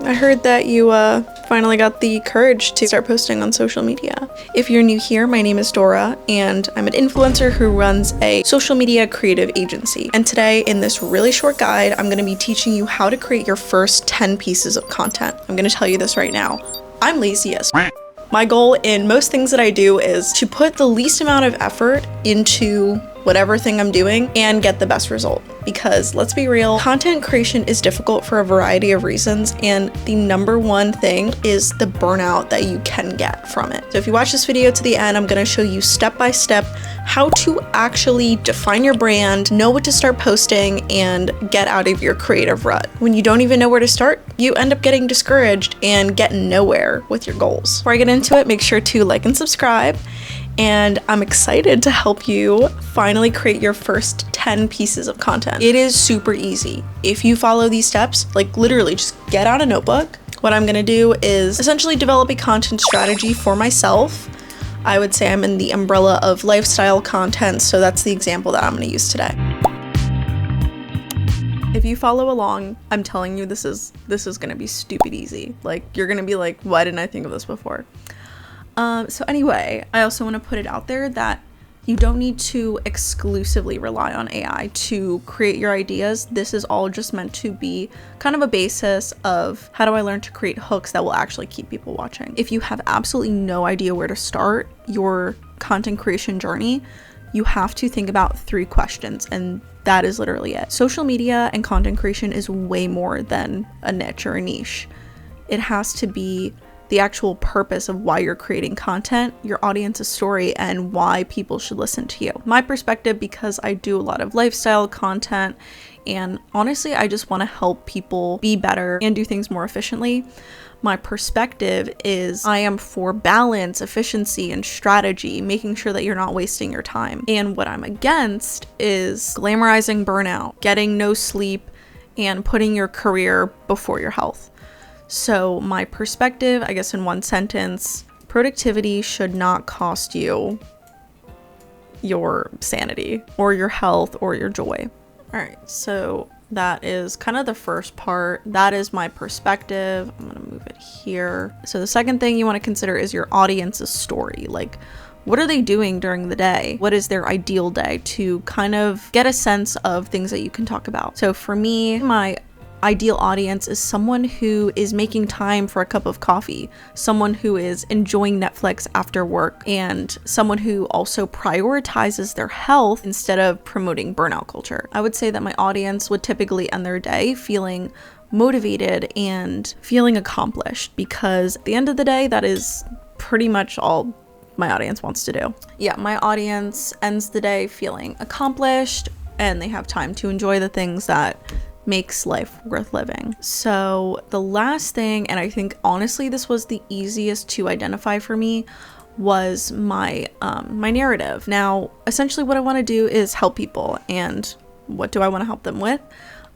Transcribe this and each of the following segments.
I heard that you finally got the courage to start posting on social media. If you're new here, my name is Dora, and I'm an influencer who runs a social media creative agency. And today, in this really short guide, I'm going to be teaching you how to create your first 10 pieces of content. I'm going to tell you this right now. I'm lazy as my goal in most things that I do is to put the least amount of effort into whatever thing I'm doing and get the best result. Because let's be real, content creation is difficult for a variety of reasons, and the number one thing is the burnout that you can get from it. So if you watch this video to the end, I'm gonna show you step by step how to actually define your brand, know what to start posting, and get out of your creative rut. When you don't even know where to start, you end up getting discouraged and get nowhere with your goals. Before I get into it, make sure to like and subscribe. And I'm excited to help you finally create your first 10 pieces of content. It is super easy. If you follow these steps, like literally just get out a notebook. What I'm gonna do is essentially develop a content strategy for myself. I would say I'm in the umbrella of lifestyle content, so that's the example that I'm gonna use today. If you follow along, I'm telling you this is gonna be stupid easy. Like, you're gonna be like, why didn't I think of this before? So anyway, I also want to put it out there that you don't need to exclusively rely on AI to create your ideas. This is all just meant to be kind of a basis of how do I learn to create hooks that will actually keep people watching. If you have absolutely no idea where to start your content creation journey, you have to think about 3 questions, and that is literally it. Social media and content creation is way more than a niche or a niche. It has to be the actual purpose of why you're creating content, your audience's story, and why people should listen to you. My perspective, because I do a lot of lifestyle content, and honestly, I just want to help people be better and do things more efficiently. My perspective is I am for balance, efficiency, and strategy, making sure that you're not wasting your time. And what I'm against is glamorizing burnout, getting no sleep, and putting your career before your health. So my perspective, I guess in one sentence, productivity should not cost you your sanity or your health or your joy. All right, so that is kind of the first part. That is my perspective. I'm gonna move it here. So the second thing you want to consider is your audience's story. Like, what are they doing during the day? What is their ideal day, to kind of get a sense of things that you can talk about. So for me, my ideal audience is someone who is making time for a cup of coffee, someone who is enjoying Netflix after work, and someone who also prioritizes their health instead of promoting burnout culture. I would say that my audience would typically end their day feeling motivated and feeling accomplished, because at the end of the day, that is pretty much all my audience wants to do. Yeah, my audience ends the day feeling accomplished, and they have time to enjoy the things that makes life worth living. So the last thing, and I think honestly this was the easiest to identify for me, was my narrative. Now, essentially what I want to do is help people. And what do I want to help them with?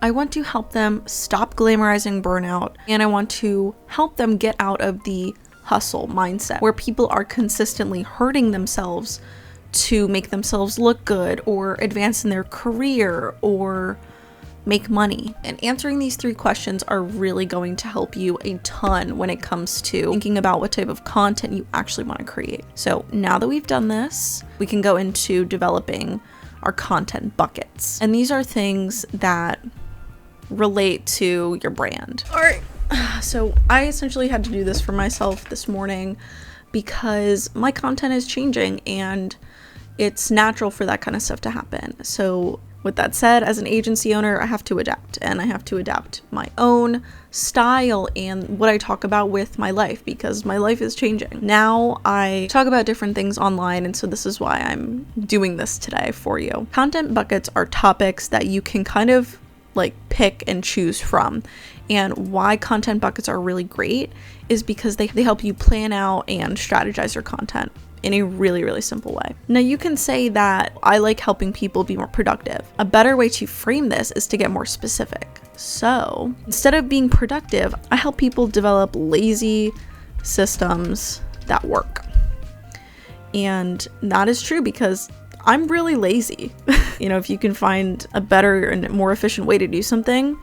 I want to help them stop glamorizing burnout, and I want to help them get out of the hustle mindset where people are consistently hurting themselves to make themselves look good or advance in their career or make money. And answering these 3 questions are really going to help you a ton when it comes to thinking about what type of content you actually want to create. So now that we've done this, we can go into developing our content buckets. And these are things that relate to your brand. All right. So I essentially had to do this for myself this morning because my content is changing and it's natural for that kind of stuff to happen. So with that said, as an agency owner, I have to adapt, and I have to adapt my own style and what I talk about with my life, because my life is changing. Now I talk about different things online, and so this is why I'm doing this today for you. Content buckets are topics that you can kind of like pick and choose from. And why content buckets are really great is because they help you plan out and strategize your content in a really, really simple way. Now you can say that I like helping people be more productive. A better way to frame this is to get more specific. So instead of being productive, I help people develop lazy systems that work. And that is true because I'm really lazy. If you can find a better and more efficient way to do something,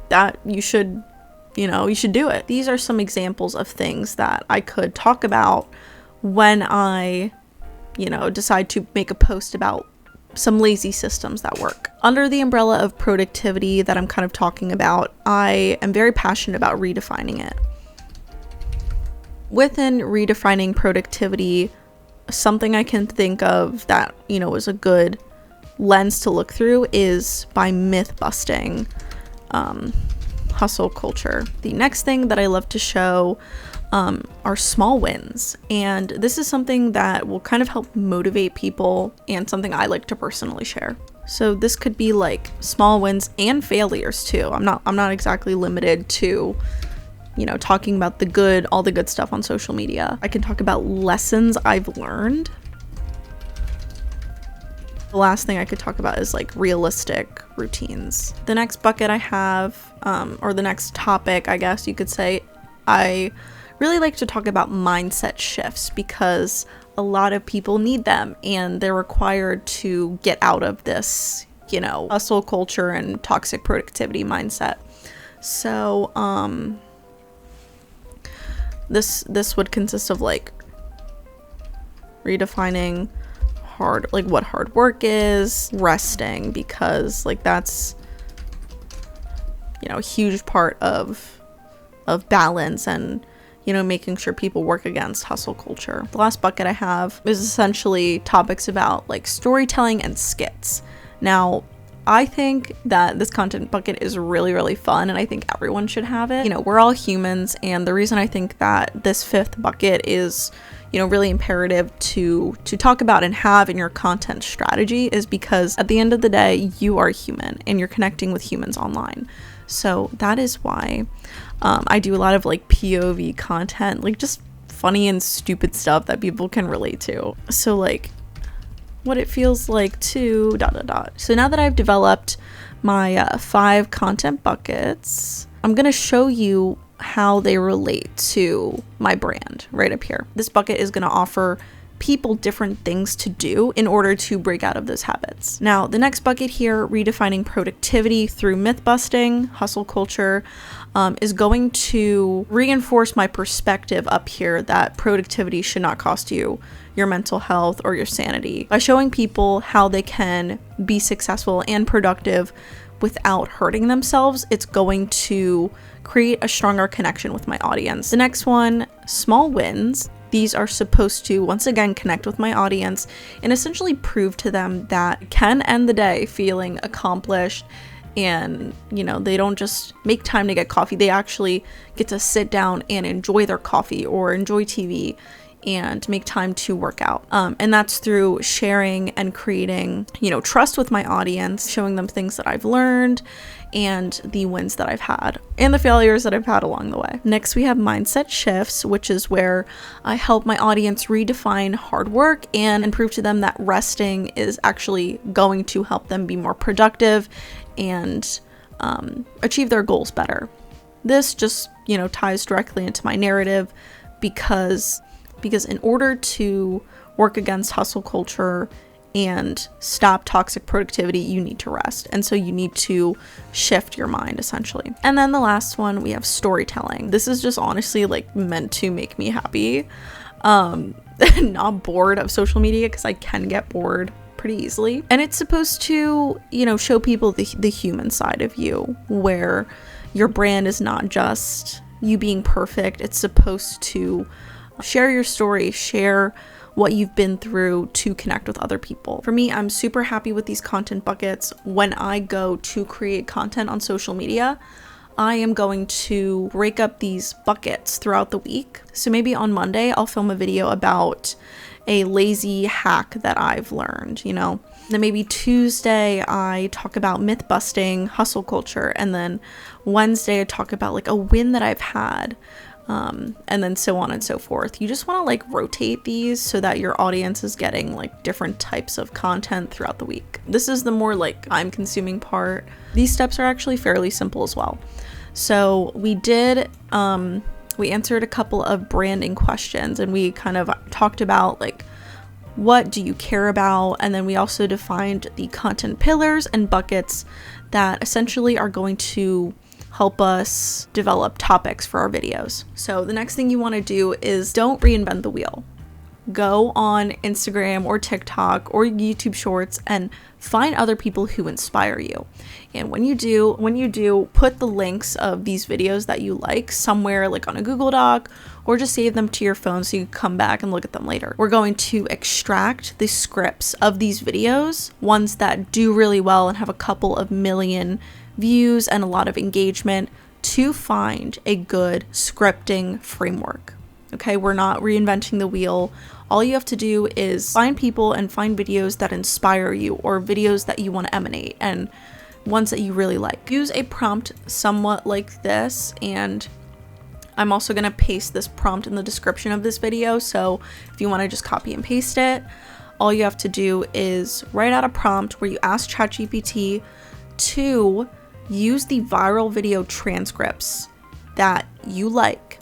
that you should you should do it. These are some examples of things that I could talk about when I, decide to make a post about some lazy systems that work. Under the umbrella of productivity that I'm kind of talking about, I am very passionate about redefining it. Within redefining productivity, something I can think of that, is a good lens to look through is by myth busting hustle culture. The next thing that I love to show are small wins, and this is something that will kind of help motivate people and something I like to personally share. So this could be like small wins and failures too. I'm not exactly limited to talking about all the good stuff on social media. I can talk about lessons I've learned. The last thing I could talk about is like realistic routines. The next bucket I have, or the next topic, I guess you could say, I really like to talk about mindset shifts because a lot of people need them and they're required to get out of this, hustle culture and toxic productivity mindset. So, this would consist of like redefining what hard work is, resting, because like that's a huge part of balance and making sure people work against hustle culture. The last bucket I have is essentially topics about like storytelling and skits. Now, I think that this content bucket is really, really fun, and I think everyone should have it. We're all humans, and the reason I think that this fifth bucket is really imperative to talk about and have in your content strategy is because at the end of the day, you are human and you're connecting with humans online. So that is why I do a lot of like POV content, like just funny and stupid stuff that people can relate to. So like what it feels like to ... So now that I've developed my 5 content buckets, I'm going to show you how they relate to my brand right up here. This bucket is going to offer people different things to do in order to break out of those habits. Now, the next bucket here, redefining productivity through myth busting, hustle culture, is going to reinforce my perspective up here that productivity should not cost you your mental health or your sanity by showing people how they can be successful and productive without hurting themselves. It's going to create a stronger connection with my audience. The next one, small wins. These are supposed to, once again, connect with my audience and essentially prove to them that I can end the day feeling accomplished and, they don't just make time to get coffee. They actually get to sit down and enjoy their coffee or enjoy TV and make time to work out. And that's through sharing and creating, trust with my audience, showing them things that I've learned and the wins that I've had and the failures that I've had along the way. Next, we have mindset shifts, which is where I help my audience redefine hard work and prove to them that resting is actually going to help them be more productive and achieve their goals better. This just, ties directly into my narrative because in order to work against hustle culture and stop toxic productivity, you need to rest. And so you need to shift your mind essentially. And then the last one, we have storytelling. This is just honestly like meant to make me happy. Not bored of social media because I can get bored pretty easily. And it's supposed to, show people the human side of you where your brand is not just you being perfect. It's supposed to share your story, share what you've been through to connect with other people. For me, I'm super happy with these content buckets. When I go to create content on social media, I am going to break up these buckets throughout the week. So maybe on Monday, I'll film a video about a lazy hack that I've learned, Then maybe Tuesday, I talk about myth busting, hustle culture. And then Wednesday, I talk about like a win that I've had. And then so on and so forth. You just want to like rotate these so that your audience is getting like different types of content throughout the week. This is the more like time consuming part. These steps are actually fairly simple as well. So we answered a couple of branding questions and we kind of talked about like, what do you care about? And then we also defined the content pillars and buckets that essentially are going to help us develop topics for our videos. So the next thing you want to do is don't reinvent the wheel. Go on Instagram or TikTok or YouTube Shorts and find other people who inspire you. And when you do, put the links of these videos that you like somewhere, like on a Google Doc, or just save them to your phone so you can come back and look at them later. We're going to extract the scripts of these videos, ones that do really well and have a couple of million views and a lot of engagement, to find a good scripting framework. Okay, we're not reinventing the wheel. All you have to do is find people and find videos that inspire you, or videos that you want to emanate, and ones that you really like. Use a prompt somewhat like this, and I'm also going to paste this prompt in the description of this video, so if you want to just copy and paste it, all you have to do is write out a prompt where you ask ChatGPT to use the viral video transcripts that you like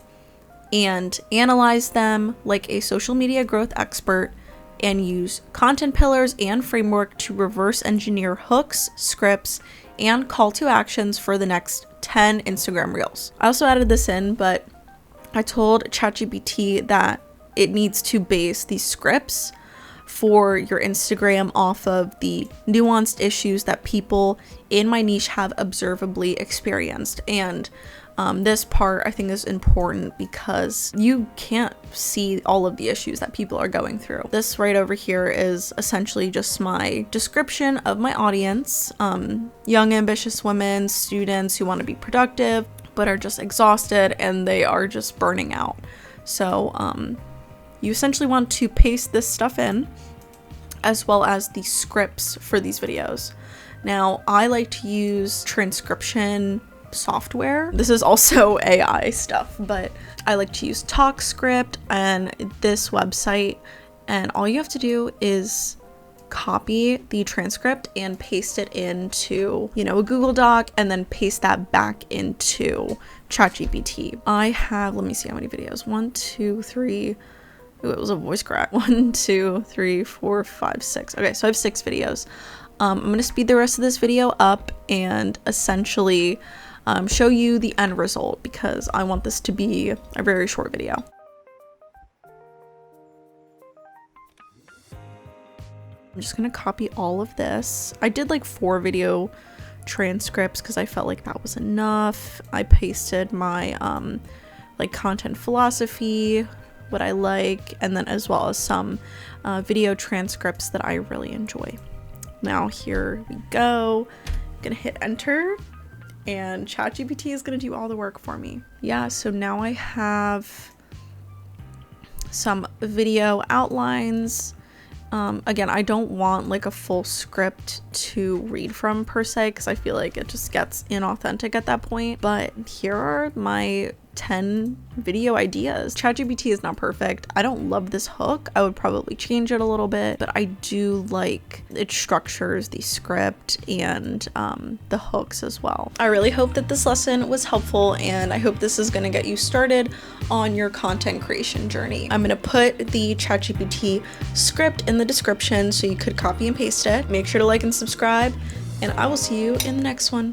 and analyze them like a social media growth expert, and use content pillars and framework to reverse engineer hooks, scripts, and call to actions for the next 10 Instagram reels. I also added this in, but I told ChatGPT that it needs to base these scripts for your Instagram off of the nuanced issues that people in my niche have observably experienced. And this part I think is important because you can't see all of the issues that people are going through. This right over here is essentially just my description of my audience. Young, ambitious women, students who want to be productive but are just exhausted and they are just burning out. So you essentially want to paste this stuff in, as well as the scripts for these videos. Now, I like to use transcription software. This is also AI stuff, but I like to use TalkScript and this website, and all you have to do is copy the transcript and paste it into, a Google Doc, and then paste that back into ChatGPT. I have, let me see how many videos. 1, 2, 3. Ooh, it was a voice crack. 1, 2, 3, 4, 5, 6. Okay, so I have 6 videos. I'm gonna speed the rest of this video up and essentially show you the end result, because I want this to be a very short video. I'm just gonna copy all of this. I did like 4 video transcripts because I felt like that was enough. I pasted my like content philosophy, what I like, and then as well as some video transcripts that I really enjoy. Now here we go. I'm gonna hit enter, and ChatGPT is gonna do all the work for me. Yeah, so now I have some video outlines. Again, I don't want like a full script to read from per se, because I feel like it just gets inauthentic at that point. But here are my 10 video ideas. ChatGPT is not perfect. I don't love this hook. I would probably change it a little bit, but I do like it structures the script and the hooks as well. I really hope that this lesson was helpful, and I hope this is going to get you started on your content creation journey. I'm going to put the ChatGPT script in the description so you could copy and paste it. Make sure to like and subscribe, and I will see you in the next one.